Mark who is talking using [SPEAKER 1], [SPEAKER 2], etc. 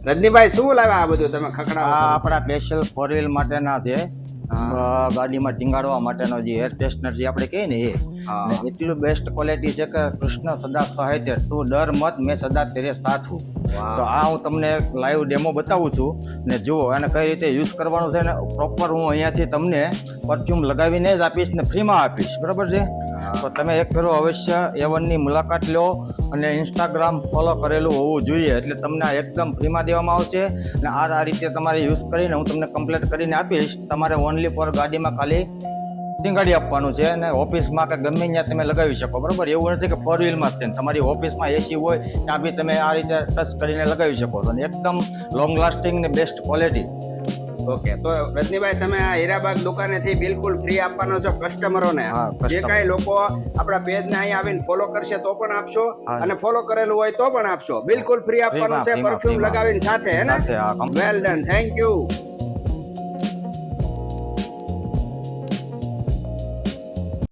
[SPEAKER 1] રજનીભાઈ શું લાવ્યા આ બધું તમે ખખડાવો
[SPEAKER 2] આ
[SPEAKER 1] છો?
[SPEAKER 2] આપણા સ્પેશિયલ 4 વ્હીલ માટેના છે. ગાડીમાં ટીંગાડવા માટેનો જે એર ટેસ્ટનર જે આપણે કહીએ ને એ
[SPEAKER 1] હા.
[SPEAKER 2] ને એટલું બેસ્ટ ક્વોલિટી છે કે કૃષ્ણ સદા સાહિત્ય તું ડર મત મેં સદા તેરે સાથ હું.
[SPEAKER 1] વાહ.
[SPEAKER 2] તો આ હું તમને લાઈવ ડેમો બતાવું છું ને જુઓ અને કઈ રીતે યુઝ કરવાનું છે ને પ્રોપર હું અહીંયાથી તમને પરફ્યુમ લગાવીને જ આપીશ ને ફ્રીમાં આપીશ, બરાબર છે? તો તમે એક ફેરો અવશ્ય A1ની મુલાકાત લો અને ઇન્સ્ટાગ્રામ ફોલો કરેલું હોવું જોઈએ, એટલે તમને આ એકદમ ફ્રીમાં દેવામાં આવશે અને આ રીતે તમારે યુઝ કરીને હું તમને કમ્પ્લીટ કરીને આપીશ. તમારે ઓનલી ફોર ગાડીમાં ખાલી ટીંગાડી આપવાનું છે અને ઓફિસમાં કે ગમે ત્યાં તમે લગાવી શકો, બરાબર? એવું નથી કે 4 વ્હીલમાં જ છે. તમારી ઓફિસમાં એસી હોય ત્યાં બી તમે આ રીતે ટચ કરીને લગાવી શકો છો અને એકદમ લોંગ લાસ્ટિંગ ને બેસ્ટ ક્વોલિટી.
[SPEAKER 1] ઓકે, તો રજનીભાઈ તમે આ હીરાબાગ દુકાનેથી બિલકુલ ફ્રી આપવાનો છો કસ્ટમરોને.
[SPEAKER 2] હા,
[SPEAKER 1] જે
[SPEAKER 2] customer.
[SPEAKER 1] કાંઈ લોકો આપણા પેજને અહીંયા આવીને ફોલો કરશે તો પણ આપશો
[SPEAKER 2] હા.
[SPEAKER 1] અને ફોલો કરેલું હોય તો પણ આપશો. બિલકુલ ફ્રી આપવાનું છે,
[SPEAKER 2] ફ્રીમાં,
[SPEAKER 1] પરફ્યુમ
[SPEAKER 2] ફ્રીમાં.
[SPEAKER 1] લગાવીને સાથે, હે ને?
[SPEAKER 2] સાથે, હા, complete.
[SPEAKER 1] Well done, thank you.